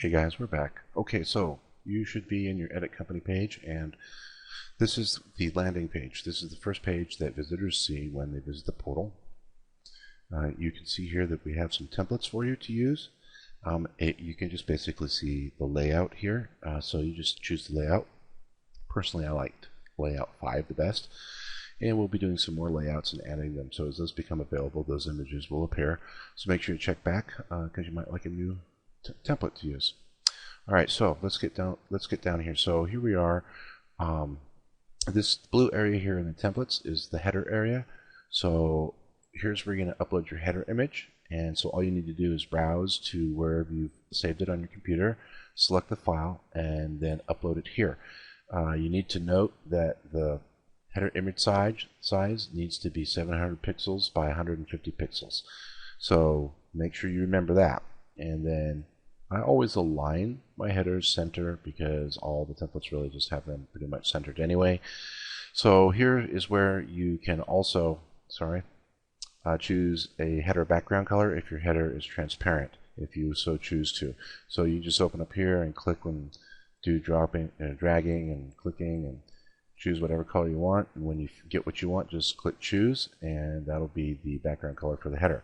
Hey guys, we're back. Okay, so you should be in your Edit Company page, and this is the landing page. This is the first page that visitors see when they visit the portal. You can see here that we have some templates for you to use. You can just basically see the layout here, so you just choose the layout. Personally, I liked layout 5 the best, and we'll be doing some more layouts and adding them. So as those become available, those images will appear. So make sure you check back because you might like a new template to use. All right, so let's get down here. So here we are. This blue area here in the templates is the header area. So here's where you're going to upload your header image. And so all you need to do is browse to wherever you've saved it on your computer, select the file, and then upload it here. You need to note that the header image size needs to be 700 pixels by 150 pixels. So make sure you remember that. And then I always align my headers center because all the templates really just have them pretty much centered anyway. So here is where you can also, choose a header background color if your header is transparent, if you so choose to. So you just open up here and click and do dragging and clicking and choose whatever color you want. And when you get what you want, just click choose, and that'll be the background color for the header.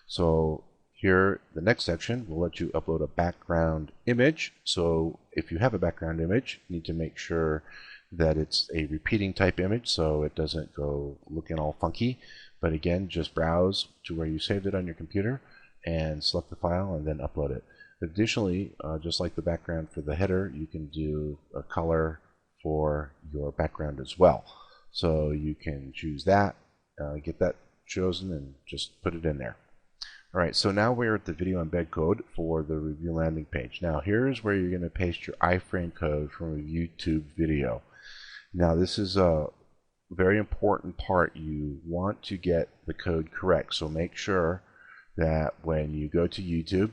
So here, the next section will let you upload a background image. So if you have a background image, you need to make sure that it's a repeating type image so it doesn't go looking all funky. But again, just browse to where you saved it on your computer and select the file and then upload it. Additionally, just like the background for the header, you can do a color for your background as well. So you can choose that, get that chosen, and just put it in there. Alright, so now we're at the video embed code for the review landing page. Now here's where you're going to paste your iframe code from a YouTube video. Now this is a very important part. You want to get the code correct, so make sure that when you go to YouTube,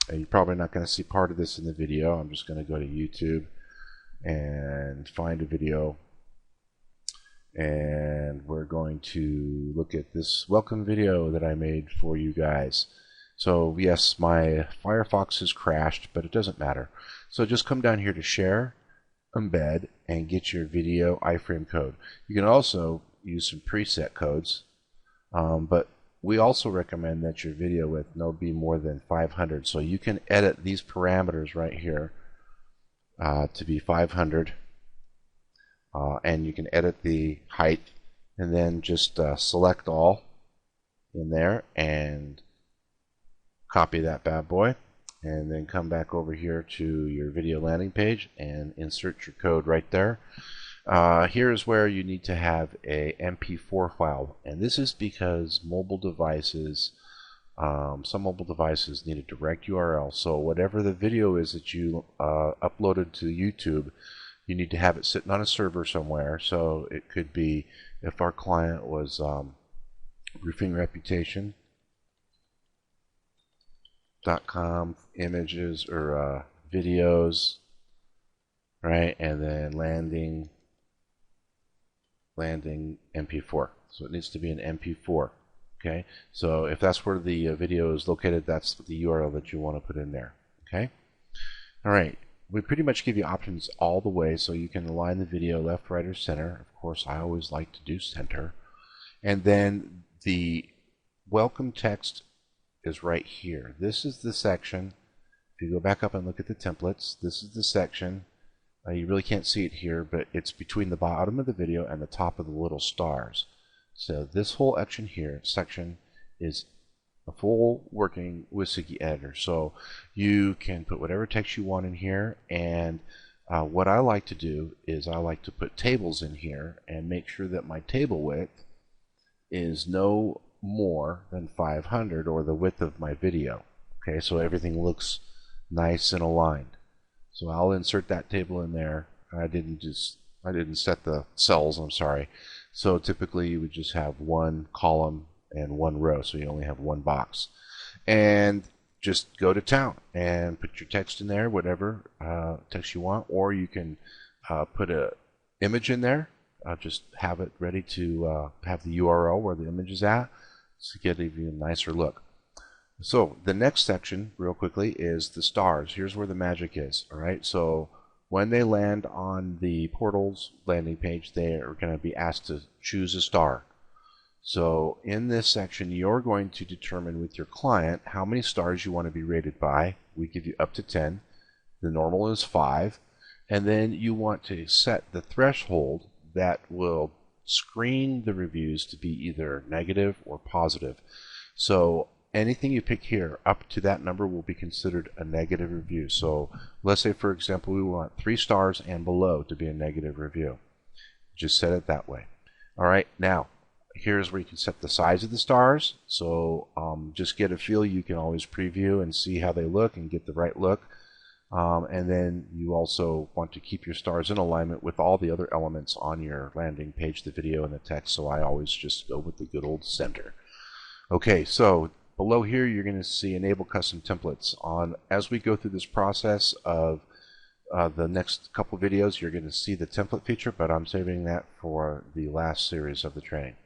and you're probably not going to see part of this in the video, I'm just going to go to YouTube and find a video, and we're going to look at this welcome video that I made for you guys. So yes, my Firefox has crashed, but it doesn't matter. So just come down here to share, embed, and get your video iframe code. You can also use some preset codes, but we also recommend that your video width be more than 500. So you can edit these parameters right here to be 500. And you can edit the height, and then just select all in there and copy that bad boy, and then come back over here to your video landing page and insert your code right there. Here's where you need to have a MP4 file, and this is because mobile devices, some mobile devices need a direct URL. So whatever the video is that you uploaded to YouTube, you need to have it sitting on a server somewhere. So it could be, if our client was Roofing Reputation.com images or videos, right? And then landing MP4. So it needs to be an MP4. Okay. So if that's where the video is located, that's the URL that you want to put in there. Okay. All right. We pretty much give you options all the way, so you can align the video left, right, or center. Of course, I always like to do center. And then the welcome text is right here. This is the section. If you go back up and look at the templates, this is the section. You really can't see it here, but it's between the bottom of the video and the top of the little stars. So this whole section is a full working WYSIWYG editor. So you can put whatever text you want in here, and what I like to do is I like to put tables in here and make sure that my table width is no more than 500, or the width of my video. Okay, so everything looks nice and aligned. So I'll insert that table in there. I didn't set the cells, I'm sorry. So typically you would just have one column and one row, so you only have one box. And just go to town and put your text in there, whatever text you want, or you can put an image in there. Just have it ready to have the URL where the image is at to get an even nicer look. So the next section, real quickly, is the stars. Here's where the magic is. All right. So when they land on the portal's landing page, they are going to be asked to choose a star. So in this section, you're going to determine with your client how many stars you want to be rated by. We give you up to 10. The normal is 5. And then you want to set the threshold that will screen the reviews to be either negative or positive. So anything you pick here up to that number will be considered a negative review. So let's say, for example, we want 3 stars and below to be a negative review. Just set it that way. All right, now here's where you can set the size of the stars. So just get a feel. You can always preview and see how they look and get the right look. And then you also want to keep your stars in alignment with all the other elements on your landing page, the video and the text. So I always just go with the good old center. Okay, so below here you're going to see enable custom templates. As we go through this process of the next couple videos, you're going to see the template feature, but I'm saving that for the last series of the training.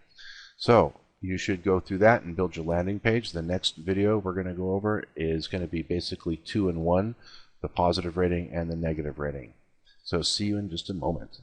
So you should go through that and build your landing page. The next video we're going to go over is going to be basically 2 in 1, the positive rating and the negative rating. So see you in just a moment.